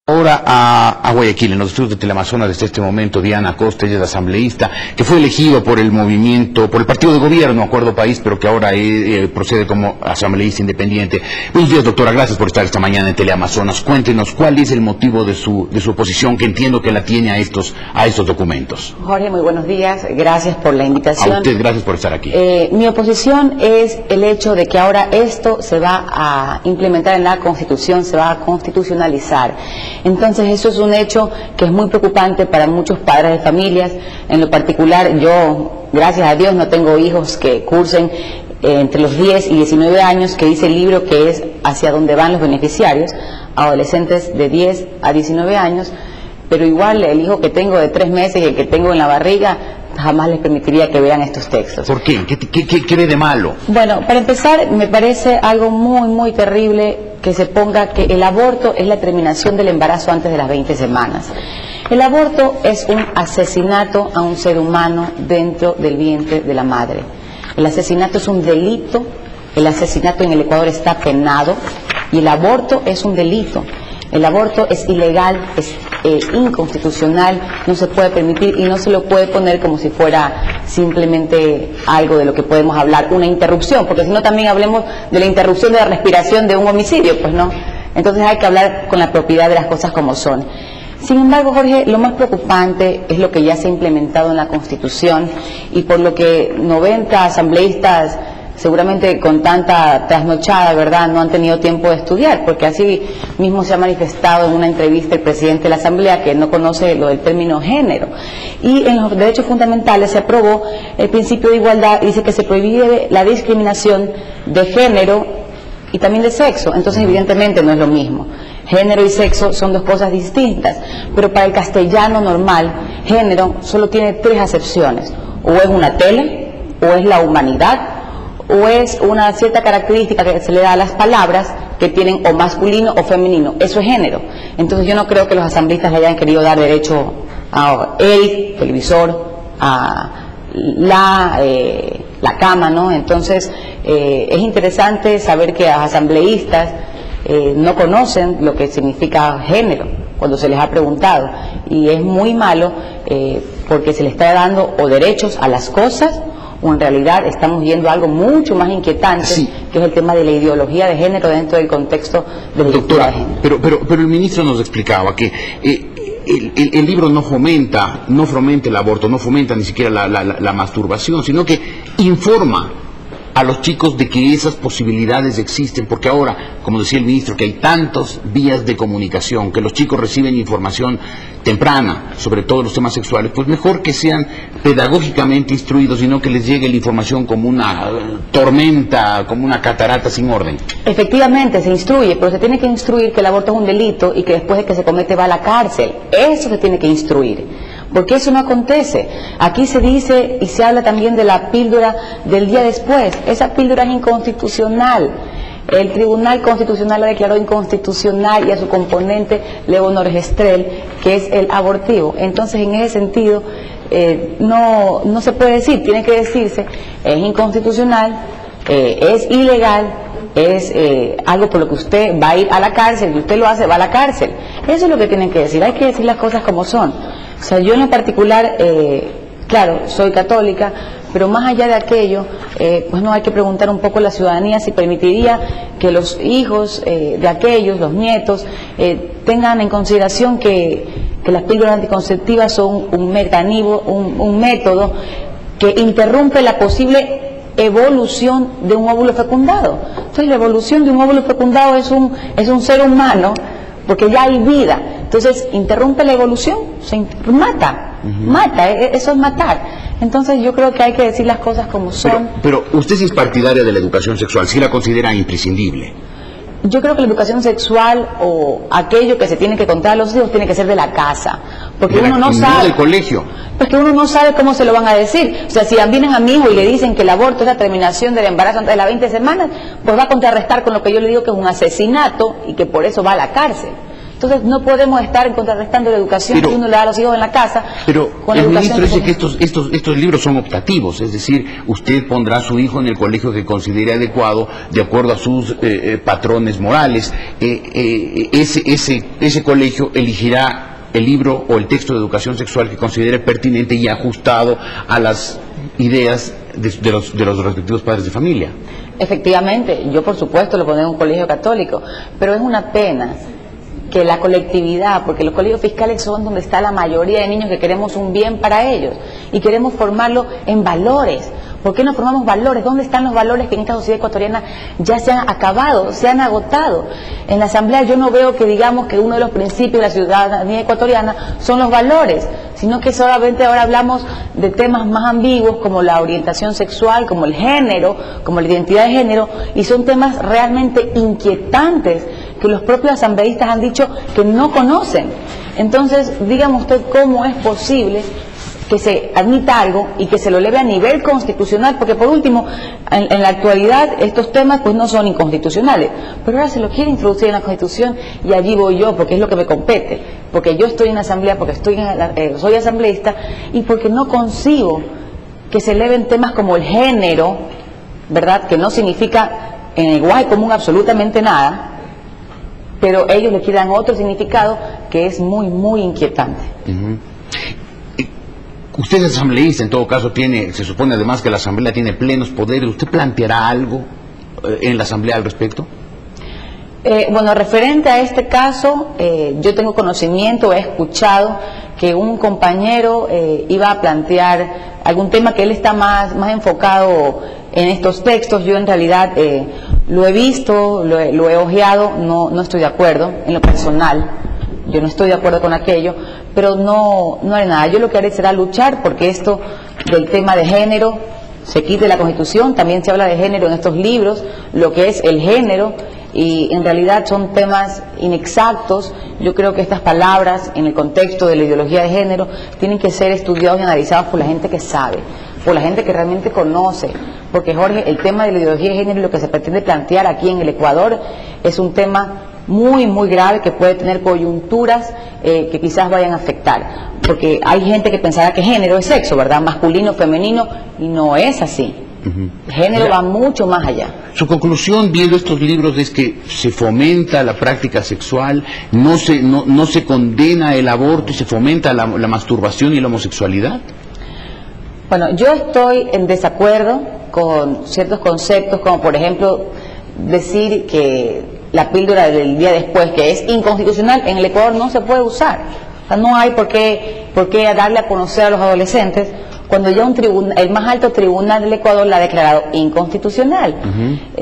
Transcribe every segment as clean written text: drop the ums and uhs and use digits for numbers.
Ahora a Guayaquil, en los estudios de Teleamazonas, desde este momento, Diana Acosta, ella es asambleísta, que fue elegido por el movimiento, por el partido de gobierno, Acuerdo País, pero que ahora procede como asambleísta independiente. Buenos días, doctora, gracias por estar esta mañana en Teleamazonas. Cuéntenos cuál es el motivo de su oposición, que entiendo que la tiene a estos documentos. Jorge, muy buenos días, gracias por la invitación. A usted, gracias por estar aquí. Mi oposición es el hecho de que ahora esto se va a implementar en la Constitución, se va a constitucionalizar. Entonces eso es un hecho que es muy preocupante para muchos padres de familias. En lo particular, yo, gracias a Dios, no tengo hijos que cursen entre los 10 y 19 años, que dice el libro que es hacia dónde van los beneficiarios, adolescentes de 10 a 19 años, pero igual el hijo que tengo de 3 meses y el que tengo en la barriga, jamás les permitiría que vean estos textos. ¿Por qué? ¿Qué ve de malo? Bueno, para empezar, me parece algo muy terrible que se ponga que el aborto es la terminación del embarazo antes de las 20 semanas. El aborto es un asesinato a un ser humano dentro del vientre de la madre. El asesinato es un delito, el asesinato en el Ecuador está penado y el aborto es un delito. El aborto es ilegal, es inconstitucional, no se puede permitir y no se lo puede poner como si fuera simplemente algo de lo que podemos hablar, una interrupción, porque si no también hablemos de la interrupción de la respiración de un homicidio, pues no. Entonces hay que hablar con la propiedad de las cosas como son. Sin embargo, Jorge, lo más preocupante es lo que ya se ha implementado en la Constitución y por lo que 90 asambleístas, seguramente con tanta trasnochada, ¿verdad?, no han tenido tiempo de estudiar, porque así mismo se ha manifestado en una entrevista el presidente de la Asamblea que no conoce lo del término género. Y en los derechos fundamentales se aprobó el principio de igualdad, dice que se prohíbe la discriminación de género y también de sexo, entonces evidentemente no es lo mismo. Género y sexo son dos cosas distintas, pero para el castellano normal, género solo tiene 3 acepciones: o es una tela, o es la humanidad, o es una cierta característica que se le da a las palabras que tienen o masculino o femenino. Eso es género. Entonces yo no creo que los asambleístas le hayan querido dar derecho a el televisor, a la cama, ¿no? Entonces es interesante saber que los asambleístas no conocen lo que significa género cuando se les ha preguntado, y es muy malo porque se le está dando o derechos a las cosas, o en realidad estamos viendo algo mucho más inquietante, sí, que es el tema de la ideología de género dentro del contexto de la identidad de género. Pero el ministro nos explicaba que el libro no fomenta el aborto, no fomenta ni siquiera la masturbación, sino que informa a los chicos de que esas posibilidades existen, porque ahora, como decía el ministro, que hay tantas vías de comunicación, que los chicos reciben información temprana sobre todos los temas sexuales, pues mejor que sean pedagógicamente instruidos y no que les llegue la información como una tormenta, como una catarata sin orden. Efectivamente, se instruye, pero se tiene que instruir que el aborto es un delito y que después de que se comete va a la cárcel. Eso se tiene que instruir, porque eso no acontece. Aquí se dice y se habla también de la píldora del día después. Esa píldora es inconstitucional. El Tribunal Constitucional la declaró inconstitucional y a su componente Leonor Gestrel, que es el abortivo. Entonces, en ese sentido, no se puede decir, tiene que decirse, es inconstitucional, es ilegal, es algo por lo que usted va a ir a la cárcel, y usted lo hace, va a la cárcel. Eso es lo que tienen que decir, hay que decir las cosas como son. O sea, yo en lo particular, claro, soy católica, pero más allá de aquello, pues no, hay que preguntar un poco a la ciudadanía si permitiría que los hijos de aquellos, los nietos, tengan en consideración que las píldoras anticonceptivas son un mecanismo, un método que interrumpe la posible evolución de un óvulo fecundado. Entonces la evolución de un óvulo fecundado es un ser humano, porque ya hay vida. Entonces interrumpe la evolución, se mata, eso es matar. Entonces yo creo que hay que decir las cosas como son. Pero usted sí es partidaria de la educación sexual, ¿sí la considera imprescindible? Yo creo que la educación sexual o aquello que se tiene que contar a los hijos tiene que ser de la casa, porque uno no sabe. No del colegio. Pues que uno no sabe cómo se lo van a decir. O sea, si vienen a mi hijo y le dicen que el aborto es la terminación del embarazo antes de las 20 semanas, pues va a contrarrestar con lo que yo le digo que es un asesinato y que por eso va a la cárcel. Entonces no podemos estar contrarrestando la educación que uno le da a los hijos en la casa. Pero con la el educación ministro dice que estos libros son optativos, es decir, usted pondrá a su hijo en el colegio que considere adecuado de acuerdo a sus patrones morales. Ese colegio elegirá el libro o el texto de educación sexual que considere pertinente y ajustado a las ideas de los respectivos padres de familia. Efectivamente, yo por supuesto lo pondré en un colegio católico, pero es una pena que la colectividad, porque los colegios fiscales son donde está la mayoría de niños que queremos un bien para ellos y queremos formarlo en valores. ¿Por qué no formamos valores? ¿Dónde están los valores que en esta sociedad ecuatoriana ya se han acabado, se han agotado? En la Asamblea yo no veo que digamos que uno de los principios de la ciudadanía ecuatoriana son los valores, sino que solamente ahora hablamos de temas más ambiguos como la orientación sexual, como el género, como la identidad de género, y son temas realmente inquietantes que los propios asambleístas han dicho que no conocen. Entonces, dígame usted cómo es posible que se admita algo y que se lo eleve a nivel constitucional, porque por último, en la actualidad estos temas pues no son inconstitucionales, pero ahora se lo quiere introducir en la Constitución y allí voy yo, porque es lo que me compete, porque yo estoy en la Asamblea, porque soy asambleísta y porque no concibo que se eleven temas como el género, ¿verdad?, que no significa en el lenguaje común absolutamente nada, pero ellos le quieren otro significado que es muy, muy inquietante. Usted es asambleísta, en todo caso se supone además que la Asamblea tiene plenos poderes. ¿Usted planteará algo en la Asamblea al respecto? Bueno, referente a este caso, yo tengo conocimiento, he escuchado que un compañero iba a plantear algún tema que él está más enfocado en estos textos. Yo en realidad lo he visto, lo he ojeado, no estoy de acuerdo en lo personal. Yo no estoy de acuerdo con aquello, pero no haré nada. Yo lo que haré será luchar porque esto del tema de género se quite de la Constitución. También se habla de género en estos libros, lo que es el género, y en realidad son temas inexactos. Yo creo que estas palabras, en el contexto de la ideología de género, tienen que ser estudiados y analizados por la gente que sabe, por la gente que realmente conoce. Porque, Jorge, el tema de la ideología de género y lo que se pretende plantear aquí en el Ecuador es un tema muy, muy grave que puede tener coyunturas que quizás vayan a afectar. Porque hay gente que pensará que género es sexo, ¿verdad? Masculino, femenino, y no es así. El género va mucho más allá. Su conclusión, viendo estos libros, es que se fomenta la práctica sexual, no se condena el aborto y se fomenta la masturbación y la homosexualidad. Bueno, yo estoy en desacuerdo con ciertos conceptos, como por ejemplo decir que la píldora del día después, que es inconstitucional, en el Ecuador no se puede usar. O sea, no hay por qué darle a conocer a los adolescentes cuando ya el más alto tribunal del Ecuador la ha declarado inconstitucional.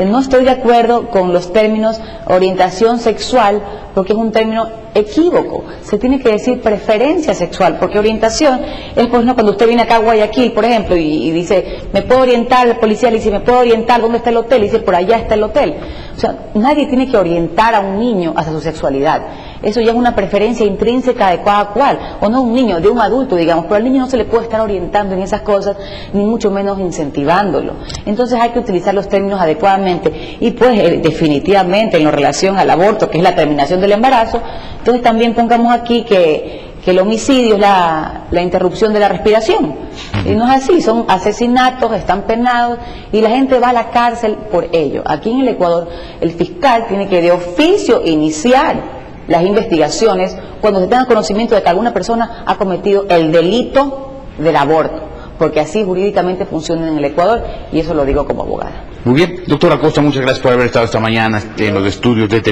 No estoy de acuerdo con los términos orientación sexual, porque es un término equívoco. Se tiene que decir preferencia sexual, porque orientación es, pues, no, cuando usted viene acá a Guayaquil, por ejemplo, y dice, ¿me puedo orientar? El policía le dice, ¿me puedo orientar? ¿Dónde está el hotel? Y dice, por allá está el hotel. O sea, nadie tiene que orientar a un niño hacia su sexualidad. Eso ya es una preferencia intrínseca de cada cual, o no un niño, de un adulto, digamos, pero al niño no se le puede estar orientando en esas cosas, ni mucho menos incentivándolo. Entonces hay que utilizar los términos adecuadamente, y pues definitivamente en relación al aborto, que es la terminación del embarazo, entonces también pongamos aquí que el homicidio es la interrupción de la respiración. Y no es así, son asesinatos, están penados, y la gente va a la cárcel por ello. Aquí en el Ecuador, el fiscal tiene que de oficio iniciar las investigaciones cuando se tenga conocimiento de que alguna persona ha cometido el delito del aborto, porque así jurídicamente funciona en el Ecuador, y eso lo digo como abogada. Muy bien, doctora Acosta, muchas gracias por haber estado esta mañana en los estudios de